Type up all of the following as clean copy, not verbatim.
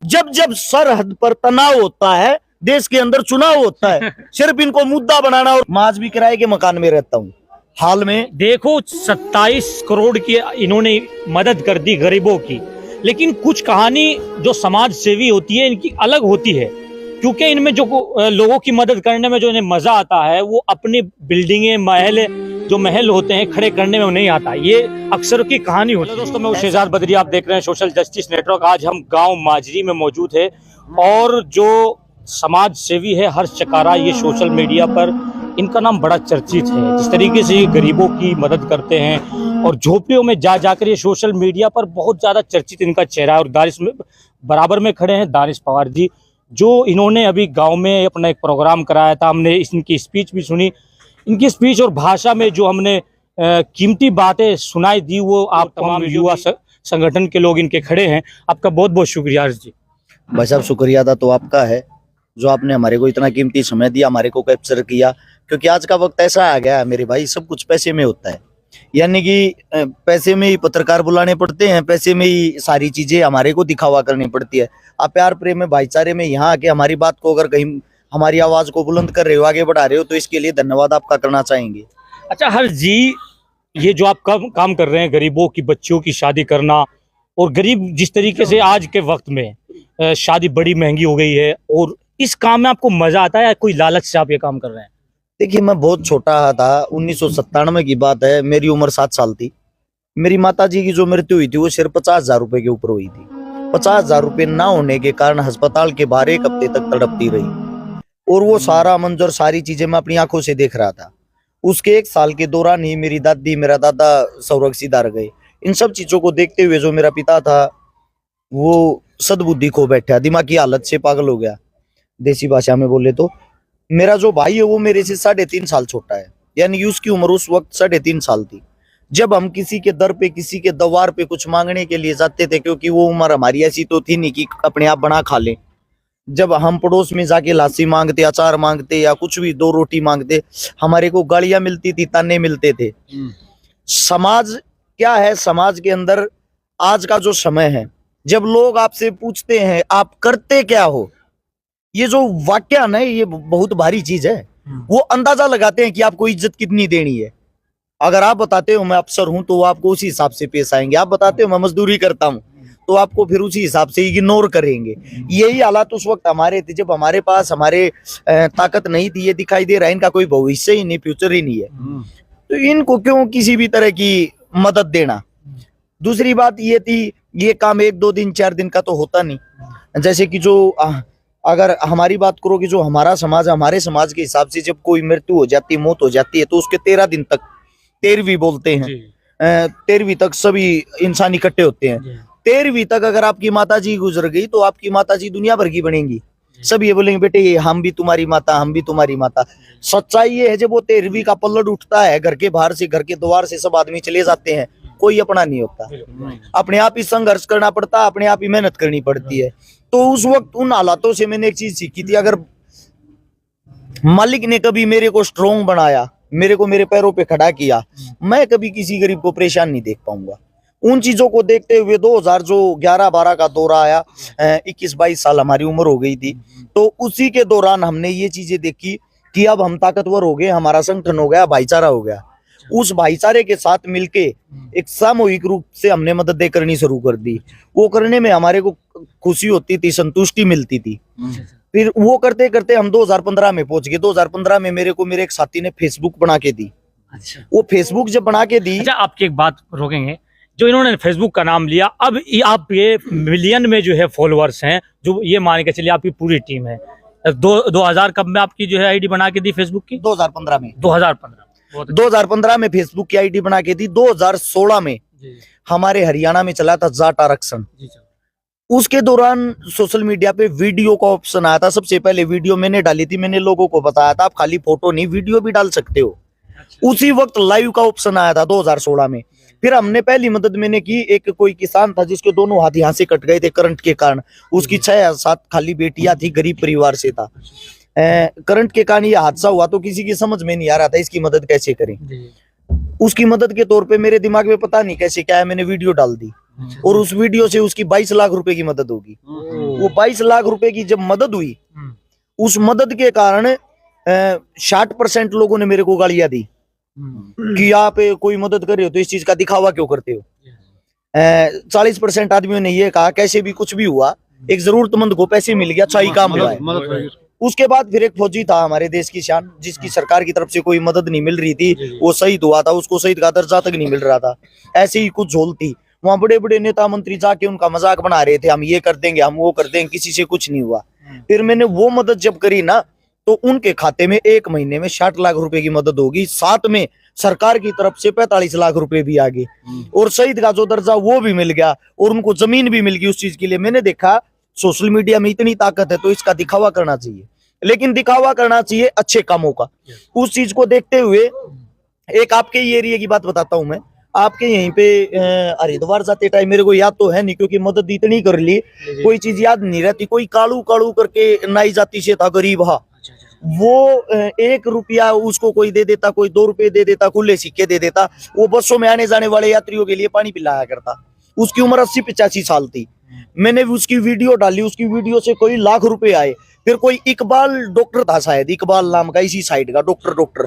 जब जब सरहद पर तनाव होता है, देश के अंदर चुनाव होता है, सिर्फ इनको मुद्दा बनाना। और मैं आज भी किराए के मकान में रहता हूँ। हाल में देखो 27 करोड़ की इन्होंने मदद कर दी गरीबों की, लेकिन कुछ कहानी जो समाज सेवी होती है इनकी अलग होती है, क्योंकि इनमें जो लोगों की मदद करने में जो इन्हें मजा आता है वो अपनी बिल्डिंगें महल होते हैं खड़े करने में नहीं आता। ये अक्सर की कहानी होती है। दोस्तों, मैं शहजाद बदरी, आप देख रहे हैं सोशल जस्टिस नेटवर्क। आज हम गांव माजरी में मौजूद है और जो समाज सेवी है हर्ष चकारा, ये सोशल मीडिया पर इनका नाम बड़ा चर्चित है। जिस तरीके से ये गरीबों की मदद करते हैं और झोपड़ियों में जाकर ये सोशल मीडिया पर बहुत ज्यादा चर्चित इनका चेहरा है। और दानिश में बराबर में खड़े हैं दानिश पवार जी, जो इन्होंने अभी गांव में अपना एक प्रोग्राम कराया था। हमने इनकी स्पीच भी सुनी। इनकी स्पीच और भाषा में जो हमने कीमती बातें सुनाई दी, वो आप तमाम युवा संगठन के लोग इनके खड़े हैं। आपका बहुत बहुत शुक्रिया हर्ष जी। भाई साहब, शुक्रिया था तो आपका है, जो आपने हमारे को इतना कीमती समय दिया, हमारे को कैप्चर किया। क्योंकि आज का वक्त ऐसा आ गया है मेरे भाई, सब कुछ पैसे में होता है। यानी कि पैसे में ही पत्रकार बुलाने पड़ते हैं, पैसे में ही सारी चीजें हमारे को दिखावा करनी पड़ती है। आप प्यार प्रेम में भाईचारे में यहाँ आके हमारी बात को, अगर कहीं हमारी आवाज को बुलंद कर रहे हो, आगे बढ़ा रहे हो, तो इसके लिए धन्यवाद आपका करना चाहेंगे। अच्छा हर्ष जी, ये जो आप काम कर रहे हैं, गरीबों की बच्चियों की शादी करना, और गरीब जिस तरीके से आज के वक्त में शादी बड़ी महंगी हो गई है, और इस काम में आपको मजा आता है या कोई लालच से आप ये काम कर रहे हैं? देखिए, मैं बहुत छोटा था, 1997 की बात है, मेरी उम्र 7 साल थी। मेरी माता जी की जो मृत्यु हुई थी वो सिर्फ 50,000 रुपए के ऊपर हुई थी। 50,000 रुपए ना होने के कारण अस्पताल के बाहर 1 हफ्ते तक तड़पती रही, और वो सारा मंजर, सारी चीजें मैं अपनी आंखों से देख रहा था। उसके 1 साल के दौरान ही मेरी दादी, मेरा दादा सौरग सिधार गए। इन सब चीजों को देखते हुए जो मेरा पिता था वो सद्बुद्धि खो बैठा, दिमागी हालत से पागल हो गया। देसी भाषा में बोले तो मेरा जो भाई है वो मेरे से 3.5 साल छोटा है, यानी कि उसकी उम्र उस वक्त 3.5 साल थी। जब हम किसी के दर पे, किसी के द्वार पे कुछ मांगने के लिए जाते थे, क्योंकि वो उम्र हमारी ऐसी तो थी नहीं कि अपने आप बना खा लें। जब हम पड़ोस में जाके लासी मांगते, अचार मांगते या कुछ भी 2 रोटी मांगते, हमारे को गालियां मिलती थी, ताने मिलते थे। समाज क्या है, समाज के अंदर आज का जो समय है, जब लोग आपसे पूछते हैं आप करते क्या हो, ये जो वाक्य ना, ये बहुत भारी चीज है। वो अंदाजा लगाते हैं कि आपको इज्जत कितनी देनी है। अगर आप बताते हो मैं अफसर हूं तो वो आपको उसी हिसाब से पेश आएंगे। आप बताते हो मैं मजदूरी करता हूं तो आपको फिर उसी हिसाब से इग्नोर करेंगे। यही हालात उस वक्त हमारे थे, जब हमारे पास हमारे ताकत नहीं थी। ये दिखाई दे रहा है इनका कोई भविष्य ही नहीं, फ्यूचर ही नहीं है, तो इनको क्यों किसी भी तरह की मदद देना। दूसरी बात ये थी, ये काम 1, 2 दिन, 4 दिन का तो होता नहीं। जैसे कि जो अगर हमारी बात करो कि जो हमारा समाज, हमारे समाज के हिसाब से जब कोई मृत्यु हो जाती है, मौत हो जाती है, तो उसके 13 दिन तक, 13वीं बोलते हैं, 13वीं तक सभी इंसान इकट्ठे होते हैं। 13वीं तक अगर आपकी माता जी गुजर गई तो आपकी माता जी दुनिया भर की बनेंगी। सब ये बोलेंगे बेटे ये हम भी तुम्हारी माता, हम भी तुम्हारी माता। सच्चाई ये है, जब वो 13वीं का पल्लड़ उठता है, घर के बाहर से, घर के द्वार से सब आदमी चले जाते हैं, कोई अपना नहीं होता। अपने आप ही संघर्ष करना पड़ता, अपने आप ही मेहनत करनी पड़ती है। तो उस वक्त उन हालातों से मैंने एक चीज सीखी थी, अगर मालिक ने कभी मेरे को स्ट्रोंग बनाया, मेरे को मेरे पैरों पे खड़ा किया, मैं कभी किसी गरीब को परेशान नहीं देख पाऊंगा। उन चीजों को देखते हुए 2011-12 का दौरा आया, 21-22 साल हमारी उम्र हो गई थी, तो उसी के दौरान हमने ये चीजें देखी कि अब हम ताकतवर हो गए, हमारा संगठन हो गया, भाईचारा हो गया। उस भाईचारे के साथ मिलके एक सामूहिक रूप से हमने मददें करनी शुरू कर दी। वो करने में हमारे को खुशी होती थी, संतुष्टि मिलती थी। फिर वो करते करते हम 2015 में पहुंच गए। 2015 में मेरे को मेरे एक साथी ने फेसबुक बना के दी। अच्छा, वो फेसबुक जब बना के दी, अच्छा आपकी एक बात रोकेंगे, जो इन्होंने फेसबुक का नाम लिया, अब आप ये मिलियन में जो है फॉलोअर्स हैं, जो ये मान के चलिए आपकी पूरी टीम है। 2000 कब में आपकी जो है आईडी बना के दी फेसबुक की? 2015 में। 2015 में फेसबुक की आईडी बना के दी। 2016 में हमारे हरियाणा में चला था जाट आरक्षण। उसके दौरान सोशल मीडिया पे वीडियो का ऑप्शन आया था। सबसे पहले वीडियो मैंने डाली थी, मैंने लोगों को बताया था आप खाली फोटो नहीं, वीडियो भी डाल सकते हो। उसी वक्त लाइव का ऑप्शन आया था 2016 में। फिर हमने पहली मदद मैंने की, एक कोई किसान था जिसके दोनों हाथ यहाँ से कट गए थे करंट के कारण। उसकी 6 या 7 खाली बेटियां थी, गरीब परिवार से था। करंट के कारण ये हादसा हुआ तो किसी की समझ में नहीं आ रहा था इसकी मदद कैसे करें। उसकी मदद के तौर पे मेरे दिमाग में पता नहीं कैसे क्या है, मैंने वीडियो डाल दी। और उस वीडियो से उसकी 22 लाख रुपए की मदद होगी। वो 22 लाख रुपए की जब मदद हुई, उस मदद के कारण 60% लोगों ने मेरे को गालियां दी कि आप कोई मदद कर रहे हो तो इस चीज का दिखावा क्यों करते हो। 40% आदमियों ने ये कहा कैसे भी कुछ भी हुआ, एक जरूरतमंद को पैसे मिल गया, अच्छा ही काम हुआ है। उसके बाद फिर एक फौजी था हमारे देश की शान, जिसकी सरकार की तरफ से कोई मदद नहीं मिल रही थी, वो शहीद हुआ था, उसको शहीद का दर्जा तक नहीं मिल रहा था। ऐसे ही कुछ झोल थी वहां, बड़े बड़े नेता मंत्री जाके उनका मजाक बना रहे थे, हम ये कर देंगे, हम वो कर देंगे, किसी से कुछ नहीं हुआ। फिर मैंने वो मदद जब करी ना, तो उनके खाते में 1 महीने में 60 लाख रुपए की मदद होगी, साथ में सरकार की तरफ से 45 लाख रुपए भी आ गए, और शहीद का जो दर्जा वो भी मिल गया, और उनको जमीन भी मिल गई उस चीज के लिए। मैंने देखा सोशल मीडिया में इतनी ताकत है तो इसका दिखावा करना चाहिए, लेकिन दिखावा करना चाहिए अच्छे कामों का। उस चीज को देखते हुए एक आपके ये एरिया की बात बताता हूं मैं। आपके यहीं पे हरिद्वार जाते टाइम, मेरे को याद तो है नहीं क्योंकि मदद इतनी कर ली, कोई चीज याद नहीं रहती, कोई कालू कालू करके नाई जाति से था, गरीब हा, वो 1 रुपया उसको कोई दे देता, कोई 2 रुपए दे देता, खुले सिक्के दे देता। वो बसों में आने जाने वाले यात्रियों के लिए पानी पिलाया करता। उसकी उम्र 80-85 साल थी। मैंने उसकी वीडियो डाली, उसकी वीडियो से कोई लाख रुपए आए। फिर कोई इकबाल डॉक्टर था, शायद इकबाल नाम का, इसी साइड का डॉक्टर,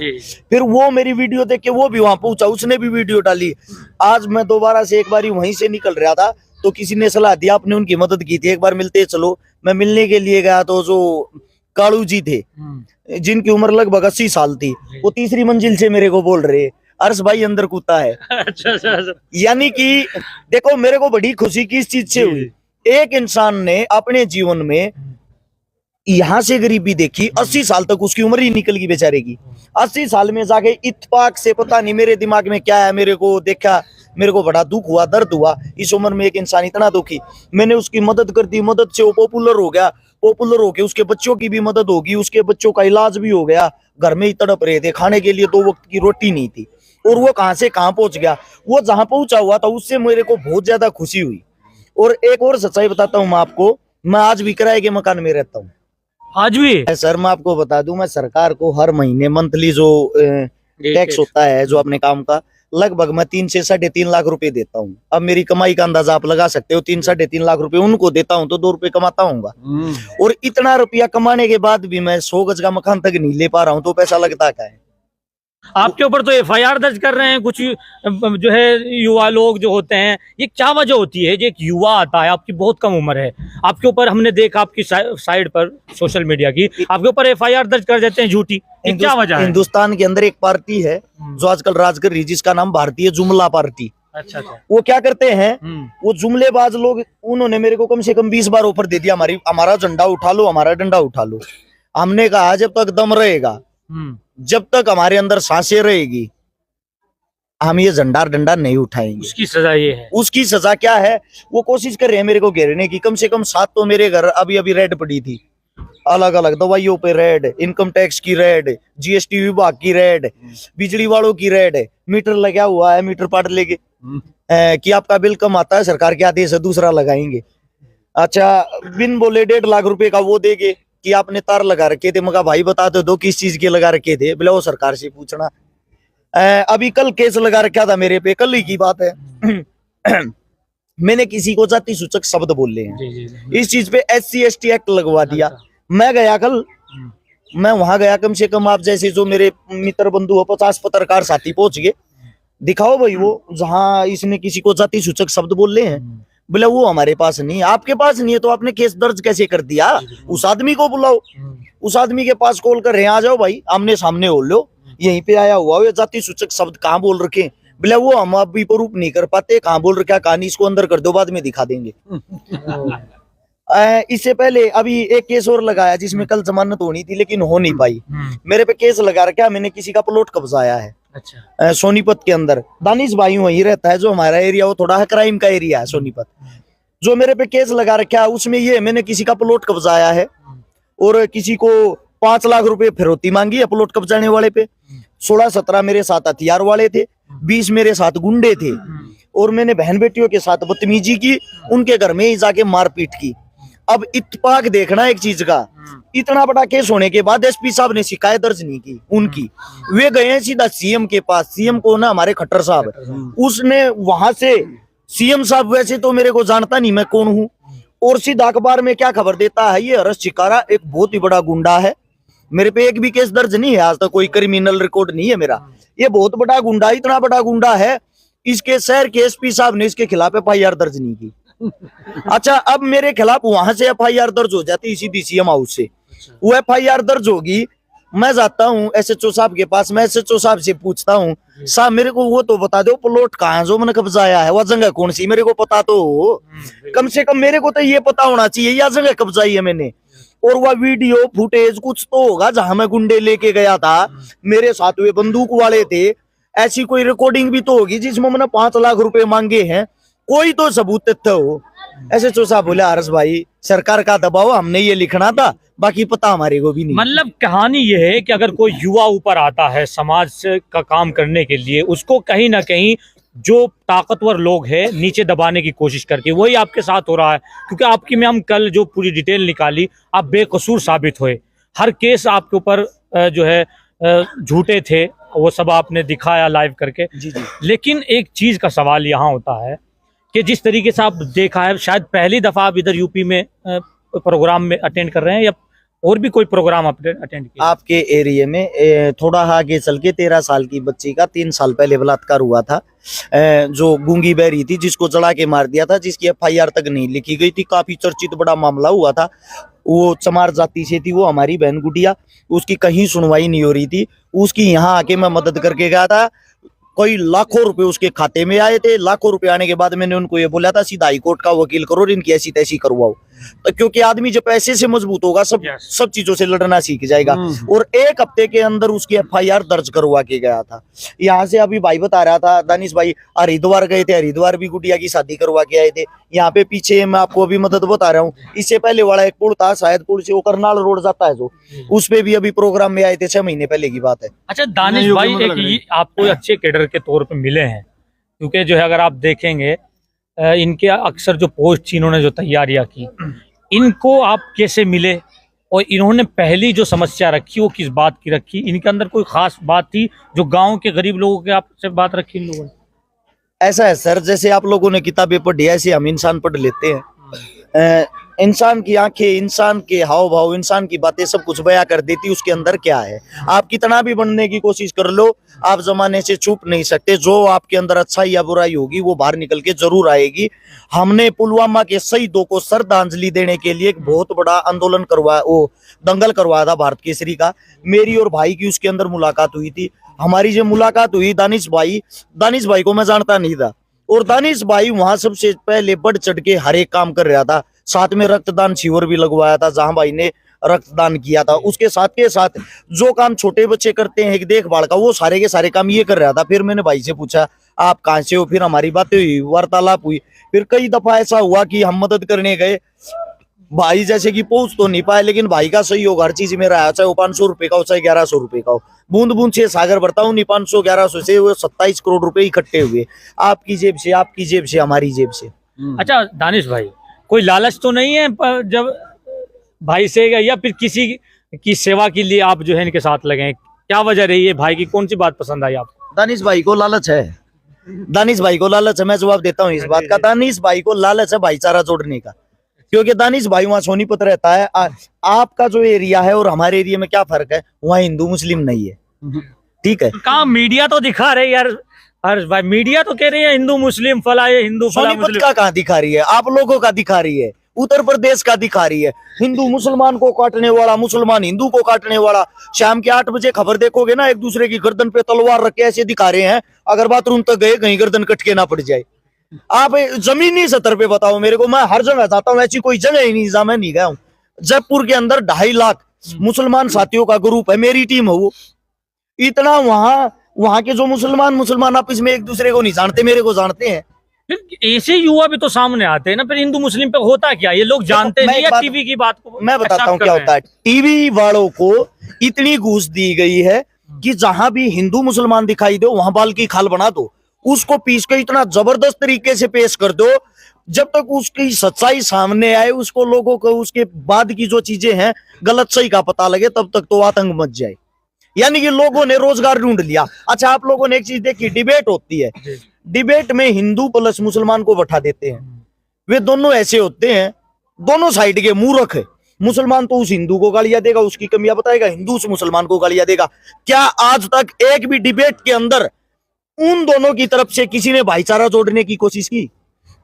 फिर वो मेरी वीडियो देख के वो भी वहां पहुंचा, उसने भी वीडियो डाली। आज मैं दोबारा से एक बार वहीं से निकल रहा था तो किसी ने सलाह दिया, आपने उनकी मदद की थी, एक बार मिलते चलो। मैं मिलने के लिए गया तो जो कालू जी थे, जिनकी उम्र लगभग 80 साल थी, वो तीसरी मंजिल से मेरे को बोल रहे, अर्श भाई अंदर कूदता है। अच्छा। यानी कि देखो मेरे को बड़ी खुशी किस चीज से हुई, एक इंसान ने अपने जीवन में यहां से गरीबी देखी, 80 साल तक उसकी उम्र ही निकल गई बेचारे की। 80 साल में जाके इत्तेफाक से, पता नहीं मेरे दिमाग में क्या है, मेरे को देखा, मेरे को बड़ा दुख हुआ, दर्द हुआ, इस उम्र में एक इंसान इतना दुखी। मैंने उसकी मदद कर दी, मदद से वो पॉपुलर हो गया, पॉपुलर होके उसके बच्चों की भी मदद होगी, उसके बच्चों का इलाज भी हो गया। घर में ही तड़प रहे थे, खाने के लिए 2 वक्त की रोटी नहीं थी, और वो कहां से कहां पहुंच गया। वो जहां पहुंचा हुआ था उससे मेरे को बहुत ज्यादा खुशी हुई। और एक और सच्चाई बताता हूँ मैं आपको, मैं आज भी किराए के मकान में रहता हूँ। आज भी सर मैं आपको बता दूं, मैं सरकार को हर महीने मंथली जो टैक्स होता है जो अपने काम का, लगभग मैं 3 से 3.5 लाख रुपए देता हूँ। अब मेरी कमाई का अंदाजा आप लगा सकते हो, 3-3.5 लाख रुपए उनको देता हूँ तो 2 रुपए कमाता हूँगा। और इतना रुपया कमाने के बाद भी मैं 100 गज का मकान तक नहीं ले पा रहा हूँ, तो पैसा लगता क्या है। आपके ऊपर तो FIR दर्ज कर रहे हैं कुछ जो है युवा लोग जो होते हैं, ये क्या वजह होती है? जो एक युवा आता है, आपकी बहुत कम उम्र है, आपके ऊपर हमने देखा आपकी साइड पर सोशल मीडिया की, आपके ऊपर FIR दर्ज कर देते हैं झूठी, क्या वजह है? हिंदुस्तान के अंदर एक पार्टी है जो आजकल राज कर रही, जिसका नाम भारतीय जुमला पार्टी। अच्छा। वो क्या करते हैं, वो जुमलेबाज लोग, उन्होंने मेरे को कम से कम 20 बार ऑफर दे दिया, हमारा झंडा उठा लो, हमारा डंडा उठा लो। हमने कहा जब तक दम रहेगा, जब तक हमारे अंदर सांसें रहेगी, हम ये झंडा डंडा नहीं उठाएंगे। उसकी सजा ये है। उसकी सजा क्या है? वो कोशिश कर रहे हैं मेरे को घेरने की। कम से कम 7 तो मेरे घर अभी अभी रेड पड़ी थी, अलग अलग दवाइयों पे रेड, इनकम टैक्स की रेड, GST विभाग की रेड, बिजली वालों की रेड, मीटर लगा हुआ है, मीटर पाट लेके कि आपका बिल कम आता है, सरकार के आदेश है, दूसरा लगाएंगे। अच्छा, बिन बोले 1.5 लाख रुपए का वो देंगे कि आपने तार लगा रखे थे। मगर भाई बता दो किस चीज के लगा रखे थे? बोले वो सरकार से पूछना। अभी कल केस लगा रखा था मेरे पे, कल ही की बात है। मैंने किसी को जाति सूचक शब्द बोले हैं, इस चीज पे SC/ST एक्ट लगवा दिया। मैं गया कल, मैं वहां गया, कम से कम आप जैसे जो मेरे मित्र बंधु हो 50 पत्रकार साथी पहुंच गए, दिखाओ भाई वो जहां इसने किसी को जाति सूचक शब्द बोले हैं। बोले वो हमारे पास नहीं। आपके पास नहीं है तो आपने केस दर्ज कैसे कर दिया? उस आदमी को बुलाओ, उस आदमी के पास कॉल कर रहे हैं, आ जाओ भाई, आमने सामने हो लो, यहीं पे आया हुआ ये जाति सूचक शब्द कहाँ बोल रखे? बोले वो हम अभी प्रूफ नहीं कर पाते, कहाँ बोल रखा, कहानी इसको अंदर कर दो, बाद में दिखा देंगे। इससे पहले अभी एक केस और लगाया जिसमें कल जमानत होनी थी लेकिन हो नहीं पाई। मेरे पे केस लगा रखा, मैंने किसी का प्लॉट कब्जाया है। अच्छा। सोनीपत के अंदर दानिश भाई वहीं रहता है, जो हमारा एरिया वो थोड़ा है क्राइम का एरिया है सोनीपत। जो मेरे पे केस लगा रखा है उसमें ये मैंने किसी का प्लॉट कब्जाया है और किसी को 5 लाख रुपए फिरौती मांगी है प्लॉट कब्जाने वाले पे। 16-17 मेरे साथ हथियार वाले थे, 20 मेरे साथ गुंडे थे और मैंने बहन बेटियों के साथ बदतमीजी की, उनके घर में ही जाके मारपीट की। अब इत्तेफाक देखना एक चीज का, इतना बड़ा केस होने के बाद SP साहब ने शिकायत दर्ज नहीं की उनकी। वे गए सीधा CM के पास, CM को ना हमारे खट्टर साहब, उसने वहां से सीएम साहब वैसे तो मेरे को जानता नहीं मैं कौन हूँ, और सीधा अखबार में क्या खबर देता है, ये हर्ष चिकारा एक बहुत ही बड़ा गुंडा है, मेरे पे एक भी केस दर्ज नहीं है आज तक, कोई क्रिमिनल रिकॉर्ड नहीं है मेरा, ये बहुत बड़ा गुंडा, इतना बड़ा गुंडा है, इसके शहर के एसपी साहब ने इसके खिलाफ एफआईआर दर्ज नहीं की। अच्छा, अब मेरे खिलाफ वहां से एफआईआर दर्ज हो जाती सीधी सीएम हाउस से, वो एफआईआर दर्ज होगी, मैं जाता हूँ एसएचओ साहब के पास, मैं एसएचओ साहब से पूछता हूँ, साहब मेरे को वो तो बता दो प्लॉट कहाँ जो मैंने कब्जाया है, वह जगह कौन सी, मेरे को पता तो हो, कम से कम मेरे को तो ये पता होना चाहिए यह जगह कब्जाई है मैंने, और वह वीडियो फुटेज कुछ तो होगा जहां मैं गुंडे लेके गया था, मेरे साथ वे बंदूक वाले थे, ऐसी कोई रिकॉर्डिंग भी तो होगी जिसमें मैंने 5 लाख रुपए मांगे हैं, कोई तो सबूत तथ्य हो। एसएचओ साहब बोले हर्ष भाई सरकार का दबाव, हमने ये लिखना था, बाकी पता हमारे को भी नहीं। मतलब कहानी ये है कि अगर कोई युवा ऊपर आता है समाज का काम करने के लिए, उसको कहीं ना कहीं जो ताकतवर लोग हैं नीचे दबाने की कोशिश करती है, वही आपके साथ हो रहा है। क्योंकि आपकी में हम कल जो पूरी डिटेल निकाली, आप बेकसूर साबित हुए, हर केस आपके ऊपर जो है झूठे थे, वो सब आपने दिखाया लाइव करके। जी जी। लेकिन एक चीज का सवाल यहाँ होता है कि जिस तरीके से आप देखा है, शायद पहली दफा आप इधर यूपी में प्रोग्राम में अटेंड कर रहे हैं, या और भी कोई प्रोग्राम अटेंड किया? आपके एरिया में थोड़ा आगे चल के 13 साल की बच्ची का 3 साल पहले बलात्कार हुआ था, जो गूंगी बहरी थी, जिसको चढ़ा के मार दिया था, जिसकी एफआईआर तक नहीं लिखी गई थी, काफी चर्चित बड़ा मामला हुआ था, वो चमार जाति से थी, वो हमारी बहन गुड़िया, उसकी कहीं सुनवाई नहीं हो रही थी, उसकी यहाँ आके मैं मदद करके गया था, कोई लाखों रुपए उसके खाते में आए थे, लाखों रुपए आने के बाद मैंने उनको ये बोला था सीधा हाईकोर्ट का वकील करो, इनकी ऐसी तैसी करवाओ, तो क्योंकि आदमी जब पैसे से मजबूत होगा सब चीजों से लड़ना सीख जाएगा। और 1 हफ्ते के अंदर उसकी एफआईआर दर्ज करवा के गया था। यहाँ से अभी भाई बता रहा था, दानिश भाई हरिद्वार गए थे, हरिद्वार भी गुड़िया की शादी करवा के आए थे। यहाँ पे पीछे मैं आपको अभी मदद बता रहा हूँ, इससे पहले वाला एक पुल था, शायद पुल से वो करनाल रोड जाता है जो, उस पे भी अभी प्रोग्राम में आए थे, 6 महीने पहले की बात है। अच्छा दानिश भाई, एक आपको अच्छे कैडर के तौर पे मिले हैं, क्योंकि जो है अगर आप देखेंगे इनके अक्सर जो पोस्ट इन्होंने जो तैयारियां की, इनको आप कैसे मिले और इन्होंने पहली जो समस्या रखी वो किस बात की रखी? इनके अंदर कोई खास बात थी जो गांव के गरीब लोगों के आपसे बात रखी इन लोगों ने? ऐसा है सर, जैसे आप लोगों ने किताबें पढ़ी ऐसे हम इंसान पढ़ लेते हैं। इंसान की आंखें, इंसान के हाव भाव, इंसान की बातें सब कुछ बयां कर देती उसके अंदर क्या है। आप कितना भी बनने की कोशिश कर लो, आप जमाने से छुप नहीं सकते। जो आपके अंदर अच्छाई या बुराई होगी वो बाहर निकल के जरूर आएगी। हमने पुलवामा के शहीदों को श्रद्धांजलि देने के लिए एक बहुत बड़ा आंदोलन करवाया, वो दंगल करवाया था भारत केसरी का। मेरी और भाई की उसके अंदर मुलाकात हुई थी। हमारी जो मुलाकात हुई, दानिश भाई को मैं जानता नहीं था, और दानिश भाई वहां सबसे पहले बढ़ चढ़ के हर एक काम कर रहा था। साथ में रक्तदान शिविर भी लगवाया था जहां भाई ने रक्तदान किया था। उसके साथ के साथ जो काम छोटे बच्चे करते हैं एक देखभाल का, वो सारे के सारे काम ये कर रहा था। फिर मैंने भाई से पूछा आप कहाँ से हो, फिर हमारी बातें हुई, वार्तालाप हुई। फिर कई दफा ऐसा हुआ कि हम मदद करने गए, भाई जैसे कि पहुंच तो नहीं पाए, लेकिन भाई का सहयोग हर चीज में रहा, चाहे वो 500 रुपए का हो चाहे 1100 रुपए का हो। बूंद बूंद से सागर भरता हूँ, 500 1100 से वो 27 करोड़ रुपए इकट्ठे हुए, आपकी जेब से, आपकी जेब से, हमारी जेब से। अच्छा दानिश भाई, कोई लालच तो नहीं है जब भाई से, या फिर किसी की सेवा के लिए आप जो है इनके साथ लगे? क्या वजह रही है? भाई की कौन सी बात पसंद आई आपको? दानिश भाई को लालच है, दानिश भाई को लालच है। मैं जवाब देता हूँ इस बात का, दानिश भाई को लालच है भाईचारा जोड़ने का। क्योंकि दानिश भाई वहाँ सोनीपत रहता है। आपका जो एरिया है और हमारे एरिया में क्या फर्क है, वहाँ हिंदू मुस्लिम नहीं है, ठीक है। कहाँ मीडिया तो दिखा रहे यार, हर्ष भाई मीडिया तो कह रही है हिंदू मुस्लिम फला, ये हिंदू फला सोनीपत का कहाँ दिखा रही है? आप लोगों का दिखा रही है, उत्तर प्रदेश का दिखा रही है। हिंदू मुसलमान को काटने वाला, मुसलमान हिंदू को काटने वाला। शाम के 8 बजे खबर देखोगे ना, एक दूसरे की गर्दन पे तलवार रख के ऐसे दिखा रहे हैं, अगर बाथरूम तक गए कहीं गर्दन कट के ना पड़ जाए। आप जमीनी सतर पे बताओ मेरे को, मैं हर जगह जाता हूँ, ऐसी कोई जगह ही नहीं जहाँ मैं नहीं गया हूँ। जयपुर के अंदर 2.5 लाख मुसलमान साथियों का ग्रुप है, मेरी टीम है वो। इतना वहां के जो मुसलमान आपस में एक दूसरे को नहीं जानते, मेरे को जानते हैं। फिर ऐसे युवा भी तो सामने आते हैं ना, फिर हिंदू मुस्लिम पे होता क्या? ये लोग जानते नहीं है टीवी की बात को। मैं बताता हूँ क्या होता है। टीवी वालों को इतनी घूस दी गई है कि जहां भी हिंदू मुसलमान दिखाई दो वहां बाल की खाल बना दो, उसको पीस के इतना जबरदस्त तरीके से पेश कर दो, जब तक उसकी सच्चाई सामने आए, उसको लोगों को उसके बाद की जो चीजें हैं गलत सही का पता लगे, तब तक तो आतंक मच जाए। यानी कि लोगों ने रोजगार ढूंढ लिया। अच्छा, आप लोगों ने एक चीज देखी, डिबेट होती है, डिबेट में हिंदू प्लस मुसलमान को बैठा देते हैं। वे दोनों ऐसे होते हैं, दोनों साइड के मूर्ख है। मुसलमान तो उस हिंदू को गालियां देगा, उसकी कमियां बताएगा, हिंदू उस मुसलमान को गालियां देगा। क्या आज तक एक भी डिबेट के अंदर उन दोनों की तरफ से किसी ने भाईचारा जोड़ने की कोशिश की?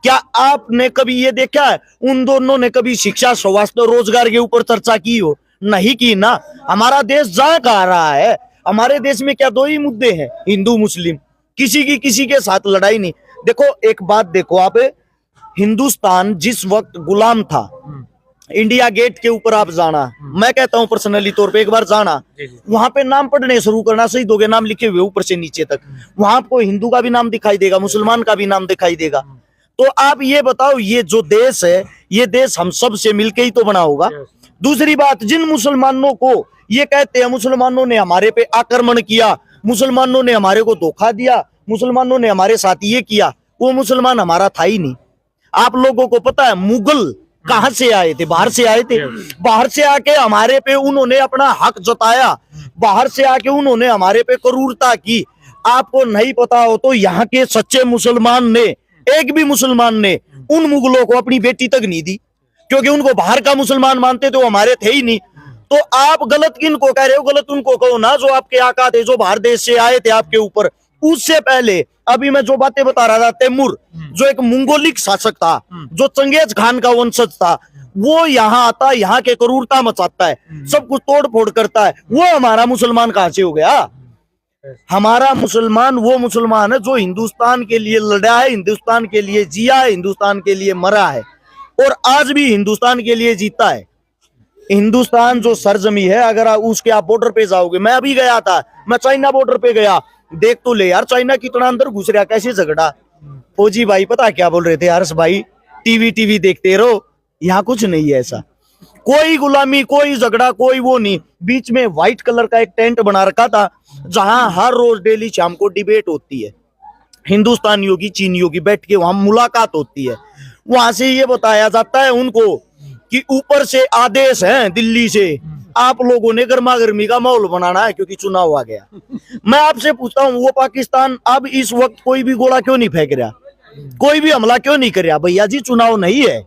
क्या आपने कभी ये देखा है उन दोनों ने कभी शिक्षा, स्वास्थ्य, रोजगार के ऊपर चर्चा की हो? नहीं की ना। हमारा देश जा कहा रहा है? हमारे देश में क्या दो ही मुद्दे हैं, हिंदू मुस्लिम, किसी की किसी के साथ लड़ाई नहीं। देखो एक बात देखो आप, हिंदुस्तान जिस वक्त गुलाम था, इंडिया गेट के ऊपर आप जाना, मैं कहता हूं पर्सनली तौर पे एक बार जाना, वहां पे नाम पढ़ने शुरू करना, शहीदों के नाम लिखे हुए ऊपर से नीचे तक, वहां आपको हिंदू का भी नाम दिखाई देगा, मुसलमान का भी नाम दिखाई देगा। तो आप ये बताओ, ये जो देश है, ये देश हम सब से मिलके ही तो बना होगा। दूसरी बात, जिन मुसलमानों को ये कहते हैं मुसलमानों ने हमारे पे आक्रमण किया, मुसलमानों ने हमारे को धोखा दिया, मुसलमानों ने हमारे साथ ये किया, वो मुसलमान हमारा था ही नहीं। आप लोगों को पता है मुगल कहां से आए थे? बाहर से आए थे। बाहर से आके हमारे पे उन्होंने अपना हक जताया, बाहर से आके उन्होंने हमारे पे क्रूरता की। आपको नहीं पता हो तो यहाँ के सच्चे मुसलमान ने, एक भी मुसलमान ने उन मुगलों को अपनी बेटी तक नहीं दी, क्योंकि उनको बाहर का मुसलमान मानते थे, वो हमारे थे ही नहीं। तो आप गलत किनको कह रहे हो? गलत उनको कहो ना जो आपके आका थे, जो बाहर देश से आए थे आपके ऊपर। उससे पहले अभी मैं जो बातें बता रहा था, तैमूर जो एक मंगोलिक शासक था, जो चंगेज खान का वंशज था, वो यहाँ आता, यहाँ के क्रूरता मचाता है, सब कुछ तोड़ फोड़ करता है। वो हमारा मुसलमान कहां से हो गया? हमारा मुसलमान वो मुसलमान है जो हिंदुस्तान के लिए लड़ा है, हिंदुस्तान के लिए जिया है, हिंदुस्तान के लिए मरा है और आज भी हिंदुस्तान के लिए जीता है। हिंदुस्तान जो सरजमी है, अगर उसके आप बॉर्डर पे जाओगे, मैं अभी गया था, मैं चाइना बॉर्डर पे गया, देख तो ले यार चाइना कितना अंदर घुस रहा, कैसे झगड़ा। फौजी भाई पता क्या बोल रहे थे? हर्ष भाई टीवी देखते रहो, यहाँ कुछ नहीं है ऐसा, कोई गुलामी, कोई झगड़ा, कोई वो नहीं। बीच में व्हाइट कलर का एक टेंट बना रखा था, जहां हर रोज डेली शाम को डिबेट होती है, हिंदुस्तानियों की, चीनियों की, बैठ के वहां मुलाकात होती है। वहां से ये बताया जाता है उनको कि ऊपर से आदेश है दिल्ली से, आप लोगों ने गर्मा गर्मी का माहौल बनाना है क्योंकि चुनाव आ गया। मैं आपसे पूछता हूँ, वो पाकिस्तान अब इस वक्त कोई भी गोला क्यों नहीं फेंक रहा, कोई भी हमला क्यों नहीं कर रहा? भैया जी चुनाव नहीं है,